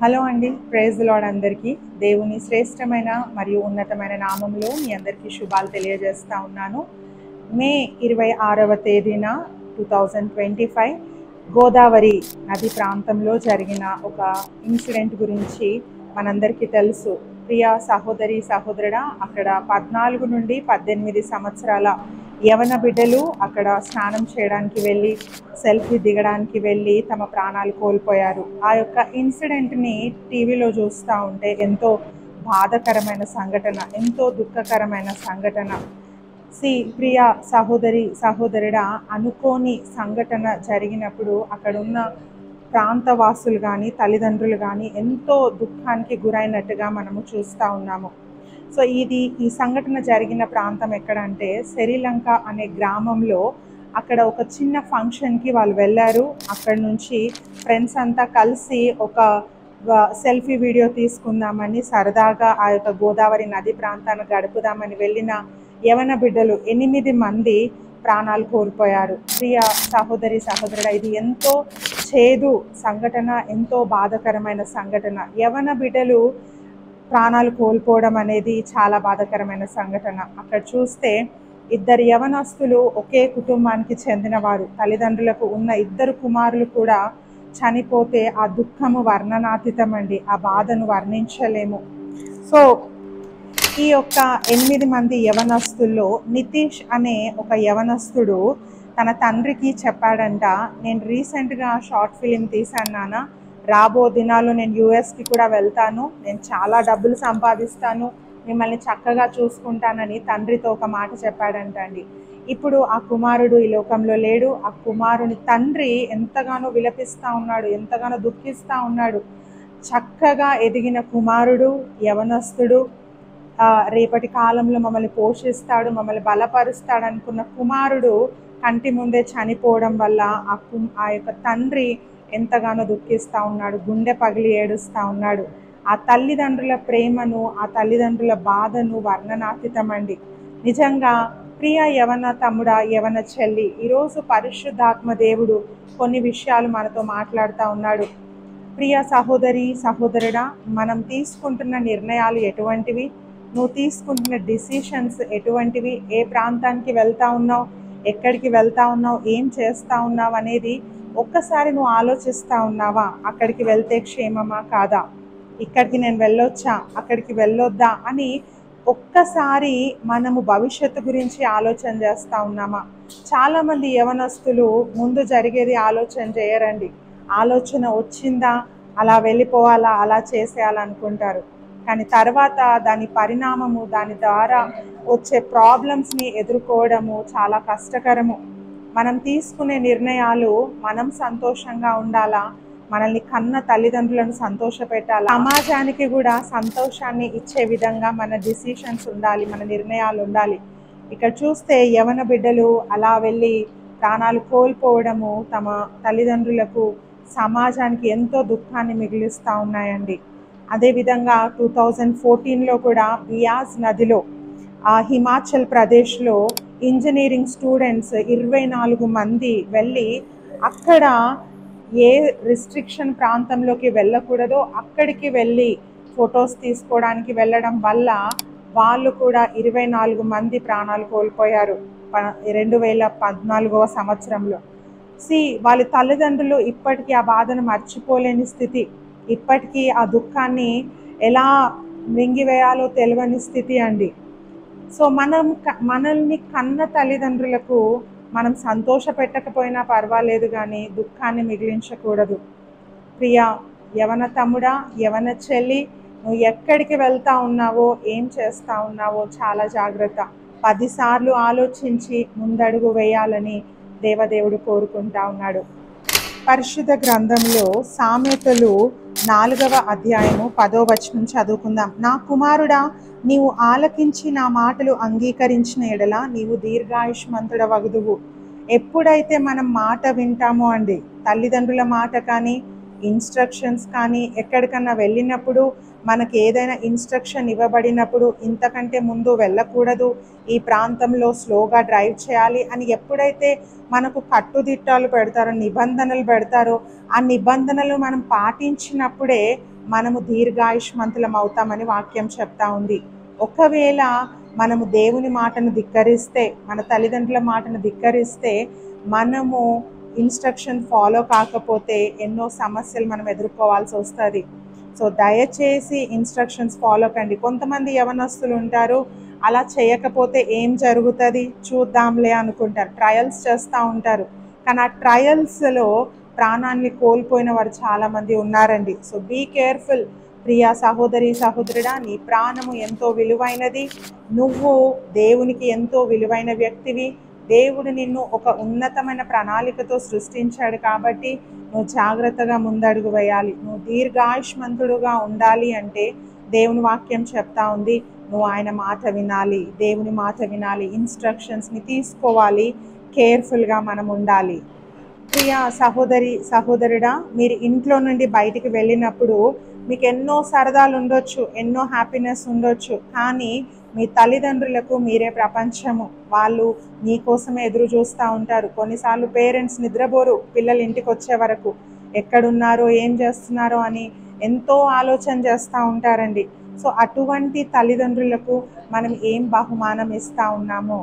Hello అండి, praise the lord అందరికీ. దేవుని శ్రేష్టమైన మరియు ఉన్నతమైన నామంలో మీ అందరికీ శుభాలు తెలియజేస్తా ఉన్నాను. మే 26వ తేదీన 2025 గోదావరి నది ప్రాంతంలో జరిగిన ఒక ఇన్సిడెంట్ గురించి మనందరికీ తెలుసు. ప్రియ సహోదరి సహోదరుడా, అక్కడ 14 నుండి 18 సంవత్సరాల యవన బిడ్డలు అక్కడ స్నానం చేయడానికి వెళ్ళి సెల్ఫీ దిగడానికి వెళ్ళి తమ ప్రాణాలు కోల్పోయారు. ఆ యొక్క ఇన్సిడెంట్ని టీవీలో చూస్తూ ఉంటే ఎంతో బాధాకరమైన సంఘటన, ఎంతో దుఃఖకరమైన సంఘటన. ప్రియ సహోదరి సహోదరుడా, అనుకోని సంఘటన జరిగినప్పుడు అక్కడున్న ప్రాంతవాసులు కానీ తల్లిదండ్రులు కానీ ఎంతో దుఃఖానికి గురైనట్టుగా మనము చూస్తూ ఉన్నాము. సో ఈ సంఘటన జరిగిన ప్రాంతం ఎక్కడంటే శ్రీలంక అనే గ్రామంలో. అక్కడ ఒక చిన్న ఫంక్షన్కి వాళ్ళు వెళ్ళారు. అక్కడ నుంచి ఫ్రెండ్స్ అంతా కలిసి ఒక సెల్ఫీ వీడియో తీసుకుందామని సరదాగా ఆ యొక్క గోదావరి నది ప్రాంతాన్ని గడుపుదామని వెళ్ళిన యవన బిడ్డలు 8 మంది ప్రాణాలు కోల్పోయారు. ప్రియ సహోదరి సహోదరుడు, ఇది ఎంతో చేదు సంఘటన, ఎంతో బాధాకరమైన సంఘటన. యవన బిడ్డలు ప్రాణాలు కోల్పోవడం అనేది చాలా బాధాకరమైన సంఘటన. అక్కడ చూస్తే 2 యవనస్తులు ఒకే కుటుంబానికి చెందినవారు. తల్లిదండ్రులకు ఉన్న 2 కుమారులు కూడా చనిపోతే ఆ దుఃఖము వర్ణనాతీతం అండి. ఆ బాధను వర్ణించలేము. సో ఈ యొక్క 8 మంది యవనస్తుల్లో నితీష్ అనే ఒక యవనస్తుడు తన తండ్రికి చెప్పాడంట, నేను రీసెంట్గా షార్ట్ ఫిలిం తీశాను నాన్న, రాబో దినాల్లో నేను యుఎస్కి కూడా వెళ్తాను, నేను చాలా డబ్బులు సంపాదిస్తాను, మిమ్మల్ని చక్కగా చూసుకుంటానని తండ్రితో ఒక మాట చెప్పాడంట అండి. ఇప్పుడు ఆ కుమారుడు ఈ లోకంలో లేడు. ఆ కుమారుని తండ్రి ఎంతగానో విలపిస్తూ ఉన్నాడు, ఎంతగానో దుఃఖిస్తూ ఉన్నాడు. చక్కగా ఎదిగిన కుమారుడు, యవనస్తుడు, రేపటి కాలంలో మమ్మల్ని పోషిస్తాడు, మమ్మల్ని బలపరుస్తాడు అనుకున్న కుమారుడు కంటి ముందే చనిపోవడం వల్ల ఆ యొక్క తండ్రి ఎంతగానో దుఃఖిస్తూ ఉన్నాడు, గుండె పగిలి ఏడుస్తూ ఉన్నాడు. ఆ తల్లిదండ్రుల ప్రేమను, ఆ తల్లిదండ్రుల బాధను వర్ణనాతీతమండి. నిజంగా ప్రియ యవన తమ్ముడా, యవన చెల్లి, ఈరోజు పరిశుద్ధాత్మ దేవుడు కొన్ని విషయాలు మనతో మాట్లాడుతూ ఉన్నాడు. ప్రియ సహోదరి సహోదరుడా, మనం తీసుకుంటున్న నిర్ణయాలు ఎటువంటివి, నువ్వు తీసుకుంటున్న డిసిషన్స్ ఎటువంటివి, ఏ ప్రాంతానికి వెళ్తా ఉన్నావు, ఎక్కడికి వెళ్తా ఉన్నావు, ఏం చేస్తూ ఉన్నావు అనేది ఒక్కసారి నువ్వు ఆలోచిస్తూ ఉన్నావా? అక్కడికి వెళ్తే క్షేమమా కాదా, ఇక్కడికి నేను వెళ్ళొచ్చా, అక్కడికి వెళ్ళొద్దా అని ఒక్కసారి మనము భవిష్యత్తు గురించి ఆలోచన చేస్తూ ఉన్నామా? చాలామంది యవనస్తులు ముందు జరిగేది ఆలోచన చేయరండి. ఆలోచన వచ్చిందా అలా వెళ్ళిపోవాలా, అలా చేసేయాలనుకుంటారు. కానీ తర్వాత దాని పరిణామము, దాని ద్వారా వచ్చే ప్రాబ్లమ్స్ని ఎదుర్కోవడము చాలా కష్టకరము. మనం తీసుకునే నిర్ణయాలు మనం సంతోషంగా ఉండాలా, మనల్ని కన్న తల్లిదండ్రులను సంతోషపెట్టాలి, సమాజానికి కూడా సంతోషాన్ని ఇచ్చే విధంగా మన డిసిషన్స్ ఉండాలి, మన నిర్ణయాలు ఉండాలి. ఇక్కడ చూస్తే యవన బిడ్డలు అలా వెళ్ళి ప్రాణాలు కోల్పోవడము తమ తల్లిదండ్రులకు, సమాజానికి ఎంతో దుఃఖాన్ని మిగిలిస్తూ ఉన్నాయండి. అదేవిధంగా 2014లో కూడా బియాస్ నదిలో హిమాచల్ ప్రదేశ్లో ఇంజనీరింగ్ స్టూడెంట్స్ 24 మంది వెళ్ళి అక్కడ ఏ రిస్ట్రిక్షన్ ప్రాంతంలోకి వెళ్ళకూడదో అక్కడికి వెళ్ళి ఫొటోస్ తీసుకోవడానికి వెళ్ళడం వల్ల వాళ్ళు కూడా 24 మంది ప్రాణాలు కోల్పోయారు 2014వ సంవత్సరంలో. వాళ్ళ తల్లిదండ్రులు ఇప్పటికీ ఆ బాధను మర్చిపోలేని స్థితి, ఇప్పటికీ ఆ దుఃఖాన్ని ఎలా మింగివేయాలో తెలియని స్థితి అండి. సో మనల్ని కన్న తల్లిదండ్రులకు మనం సంతోష పెట్టకపోయినా పర్వాలేదు, కానీ దుఃఖాన్ని మిగిలించకూడదు. ప్రియ యవన తమ్ముడా, యవన చెల్లి, నువ్వు ఎక్కడికి వెళ్తా ఉన్నావో, ఏం చేస్తూ ఉన్నావో చాలా జాగ్రత్త. 10 సార్లు ఆలోచించి ముందడుగు వేయాలని దేవదేవుడు కోరుకుంటా ఉన్నాడు. పరిశుద్ధ గ్రంథంలో సామెతలు 4వ అధ్యాయము 10వ వచనం చదువుకుందాం. నా కుమారుడా, నీవు ఆలకించి నా మాటలు అంగీకరించిన ఎడల నీవు దీర్ఘాయుష్మంతుడవగుదువు. ఎప్పుడైతే మనం మాట వింటామో అండి, తల్లిదండ్రుల మాట కానీ ఇన్స్ట్రక్షన్స్ కానీ, ఎక్కడికన్నా వెళ్ళినప్పుడు మనకి ఏదైనా ఇన్స్ట్రక్షన్ ఇవ్వబడినప్పుడు ఇంతకంటే ముందు వెళ్ళకూడదు, ఈ ప్రాంతంలో స్లోగా డ్రైవ్ చేయాలి అని ఎప్పుడైతే మనకు కట్టుదిట్టాలు పెడతారో, నిబంధనలు పెడతారో, ఆ నిబంధనలు మనం పాటించినప్పుడే మనము దీర్ఘాయుష్మంతులం అవుతామని వాక్యం చెప్తా ఉంది. ఒకవేళ మనము దేవుని మాటను ధిక్కరిస్తే, మన తల్లిదండ్రుల మాటను ధిక్కరిస్తే, మనము ఇన్స్ట్రక్షన్ ఫాలో కాకపోతే ఎన్నో సమస్యలు మనం ఎదుర్కోవాల్సి వస్తుంది. సో దయచేసి ఇన్స్ట్రక్షన్స్ ఫాలో కండి. కొంతమంది యవనస్తులు ఉంటారు, అలా చేయకపోతే ఏం జరుగుతుంది చూద్దాంలే అనుకుంటారు, ట్రయల్స్ చేస్తూ ఉంటారు. కానీ ఆ ట్రయల్స్లో ప్రాణాన్ని కోల్పోయిన వారు చాలామంది ఉన్నారండి. సో బీ కేర్ఫుల్ ప్రియా సహోదరి సహోదరుడా, నీ ప్రాణము ఎంతో విలువైనది. నువ్వు దేవునికి ఎంతో విలువైన వ్యక్తివి. దేవుడు నిన్ను ఒక ఉన్నతమైన ప్రణాళికతో సృష్టించాడు కాబట్టి నువ్వు జాగ్రత్తగా ముందడుగు వేయాలి. నువ్వు దీర్ఘాయుష్మంతుడుగా ఉండాలి అంటే దేవుని వాక్యం చెప్తా ఉంది, నువ్వు ఆయన మాట వినాలి, దేవుని మాట వినాలి, ఇన్స్ట్రక్షన్స్ని తీసుకోవాలి, కేర్ఫుల్గా మనం ఉండాలి. ప్రియ సహోదరి సహోదరుడా, మీరు ఇంట్లో నుండి బయటికి వెళ్ళినప్పుడు మీకు ఎన్నో సరదాలు ఉండొచ్చు, ఎన్నో హ్యాపీనెస్ ఉండొచ్చు, కానీ మీ తల్లిదండ్రులకు మీరే ప్రపంచము. వాళ్ళు మీకోసమే ఎదురు చూస్తూ ఉంటారు. కొన్నిసార్లు పేరెంట్స్ నిద్రపోరు పిల్లలు ఇంటికి వచ్చే వరకు, ఎక్కడున్నారో ఏం చేస్తున్నారో అని ఎంతో ఆలోచన చేస్తూ ఉంటారండి. సో అటువంటి తల్లిదండ్రులకు మనం ఏం బహుమానం ఇస్తూ ఉన్నామో,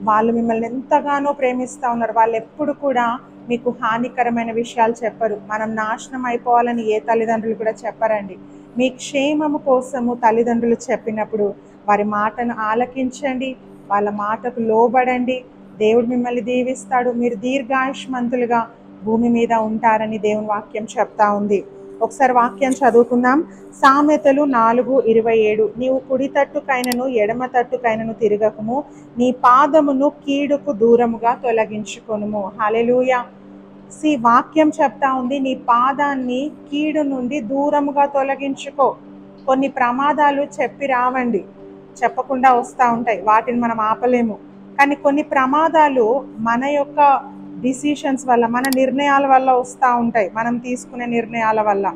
వాళ్ళు మిమ్మల్ని ఎంతగానో ప్రేమిస్తూ ఉన్నారు. వాళ్ళు ఎప్పుడు కూడా మీకు హానికరమైన విషయాలు చెప్పరు. మనం నాశనం అయిపోవాలని ఏ తల్లిదండ్రులు కూడా చెప్పరండి. మీ క్షేమము కోసము తల్లిదండ్రులు చెప్పినప్పుడు వారి మాటను ఆలకించండి, వాళ్ళ మాటకు లోబడండి. దేవుడు మిమ్మల్ని దీవిస్తాడు. మీరు దీర్ఘాయుష్మంతులుగా భూమి మీద ఉంటారని దేవుని వాక్యం చెప్తా ఉంది. ఒకసారి వాక్యం చదువుకుందాం. సామెతలు 4:27. నీవు కుడి తట్టుకైనను ఎడమ తట్టుకైనను తిరగకుము, నీ పాదమును కీడుకు దూరముగా తొలగించుకొనుము. హల్లెలూయా. వాక్యం చెప్తా ఉంది, నీ పాదాన్ని కీడు నుండి దూరముగా తొలగించుకో. కొన్ని ప్రమాదాలు చెప్పి రావండి, చెప్పకుండా వస్తూ ఉంటాయి, వాటిని మనం ఆపలేము. కానీ కొన్ని ప్రమాదాలు మన యొక్క డిసిషన్స్ వల్ల, మన నిర్ణయాల వల్ల వస్తూ ఉంటాయి, మనం తీసుకునే నిర్ణయాల వల్ల.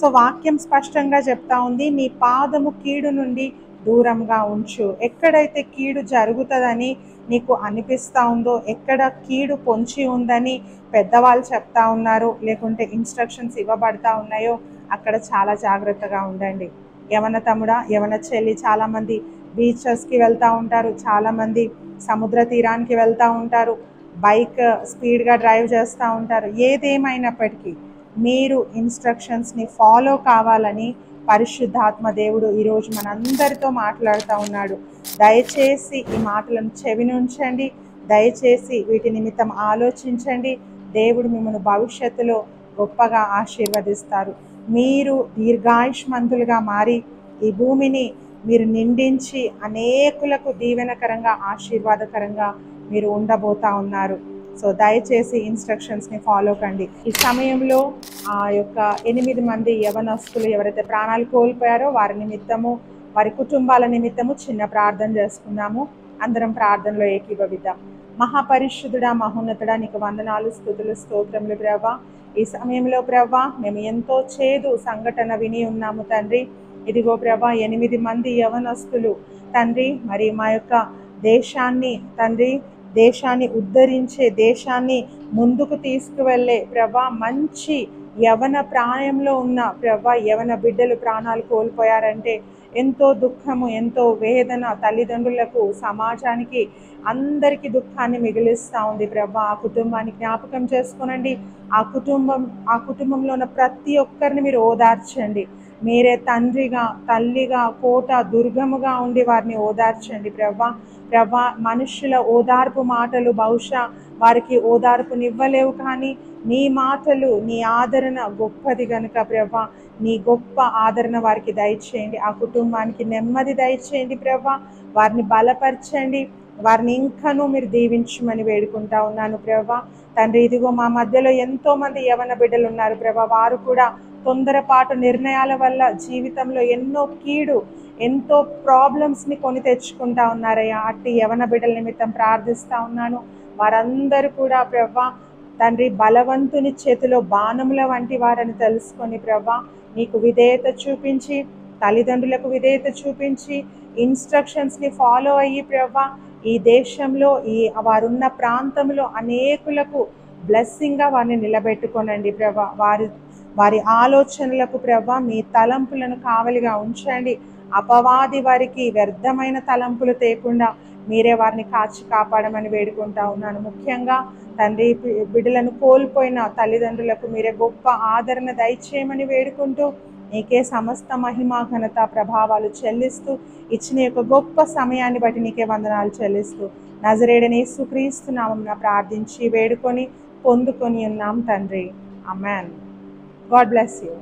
సో వాక్యం స్పష్టంగా చెప్తా ఉంది, నీ పాదము కీడు నుండి దూరంగా ఉంచు. ఎక్కడైతే కీడు జరుగుతుందని నీకు అనిపిస్తూ ఉందో, ఎక్కడ కీడు పొంచి ఉందని పెద్దవాళ్ళు చెప్తా ఉన్నారో, లేకుంటే ఇన్స్ట్రక్షన్స్ ఇవ్వబడతా ఉన్నాయో, అక్కడ చాలా జాగ్రత్తగా ఉండండి. యవన తమ్ముడా, యవన చెల్లి, చాలామంది బీచెస్కి వెళ్తూ ఉంటారు, చాలామంది సముద్ర తీరానికి వెళ్తూ ఉంటారు, బైక్ స్పీడ్గా డ్రైవ్ చేస్తూ ఉంటారు. ఏదేమైనప్పటికీ మీరు ఇన్స్ట్రక్షన్స్ని ఫాలో కావాలని పరిశుద్ధాత్మ దేవుడు ఈరోజు మనందరితో మాట్లాడుతూ ఉన్నాడు. దయచేసి ఈ మాటలను చెవినుంచండి, దయచేసి వీటి నిమిత్తం ఆలోచించండి. దేవుడు మిమ్మల్ని భవిష్యత్తులో గొప్పగా ఆశీర్వదిస్తారు. మీరు దీర్ఘాయుష్మంతులుగా మారి ఈ భూమిని మీరు నిండించి అనేకులకు దీవెనకరంగా ఆశీర్వాదకరంగా మీరు ఉండబోతా ఉన్నారు. సో దయచేసి ఇన్స్ట్రక్షన్స్ని ఫాలో కండి. ఈ సమయంలో ఆ యొక్క 8 మంది యవనస్తులు ఎవరైతే ప్రాణాలు కోల్పోయారో వారి నిమిత్తము, వారి కుటుంబాల నిమిత్తము చిన్న ప్రార్థన చేసుకుందాము. అందరం ప్రార్థనలో ఏకీభవిద్దాం. మహాపరిశుద్ధుడా, మహోన్నతుడా, నీకు వందనాలు, స్తుతులు, స్తోత్రములు ప్రభా. ఈ సమయంలో ప్రభా మేము ఎంతో చేదు సంఘటన విని ఉన్నాము తండ్రి. ఇదిగో ప్రభా 8 మంది యవనస్తులు తండ్రి, మరి మా యొక్క దేశాన్ని తండ్రి, దేశాన్ని ఉద్ధరించే, దేశాన్ని ముందుకు తీసుకువెళ్ళే ప్రభా మంచి యవన ప్రాయంలో ఉన్న ప్రభా యవన బిడ్డలు ప్రాణాలు కోల్పోయారంటే ఎంతో దుఃఖము, ఎంతో వేదన, తల్లిదండ్రులకు, సమాజానికి, అందరికీ దుఃఖాన్ని మిగిలిస్తూ ఉంది ప్రభా. ఆ కుటుంబాన్ని జ్ఞాపకం చేసుకోనండి. ఆ కుటుంబంలో ఉన్న ప్రతి ఒక్కరిని మీరు ఓదార్చండి. మీరే తండ్రిగా, తల్లిగా, కోట, దుర్గముగా ఉండి వారిని ఓదార్చండి ప్రభా. మనుషుల ఓదార్పు మాటలు బహుశా వారికి ఓదార్పునివ్వలేవు, కానీ నీ మాటలు, నీ ఆదరణ గొప్పది గనుక ప్రభా, నీ గొప్ప ఆదరణ వారికి దయచేయండి. ఆ కుటుంబానికి నెమ్మది దయచేయండి ప్రభా. వారిని బలపరచండి, వారిని ఇంకనూ మీరు దీవించమని వేడుకుంటా ఉన్నాను ప్రభా. తండ్రి, ఇదిగో మా మధ్యలో ఎంతోమంది యవన బిడ్డలు ఉన్నారు ప్రభా. వారు కూడా తొందరపాటు నిర్ణయాల వల్ల జీవితంలో ఎన్నో కీడు, ఎంతో ప్రాబ్లమ్స్ని కొని తెచ్చుకుంటా ఉన్నారయ్యా. అట్టి యవన బిడ్డల నిమిత్తం ప్రార్థిస్తూ ఉన్నాను. వారందరూ కూడా ప్రభా తండ్రి బలవంతుని చేతిలో బాణముల వంటి వారని తెలుసుకొని ప్రభా నీకు విధేయత చూపించి, తల్లిదండ్రులకు విధేయత చూపించి, ఇన్స్ట్రక్షన్స్ని ఫాలో అయ్యి ప్రభా ఈ దేశంలో, ఈ వారున్న ప్రాంతంలో అనేకులకు బ్లెస్సింగ్గా వారిని నిలబెట్టుకోనండి ప్రభా. వారి ఆలోచనలకు ప్రభా మీ తలంపులను కావలిగా ఉంచండి. అపవాది వారికి వ్యర్థమైన తలంపులు తేకుండా మీరే వారిని కాచి కాపాడమని వేడుకుంటా ఉన్నాను. ముఖ్యంగా తండ్రి, బిడ్డలను కోల్పోయిన తల్లిదండ్రులకు మీరే గొప్ప ఆదరణ దయచేయమని వేడుకుంటూ నీకే సమస్త మహిమ ఘనత ప్రభావాలు చెల్లిస్తూ ఇచ్చిన యొక్క గొప్ప సమయాన్ని బట్టి నీకే వందనాలు చెల్లిస్తూ నజరేయుడైన యేసుక్రీస్తు నామమున ప్రార్థించి వేడుకొని పొందుకొని ఉన్నాం తండ్రి. ఆమేన్. God bless you.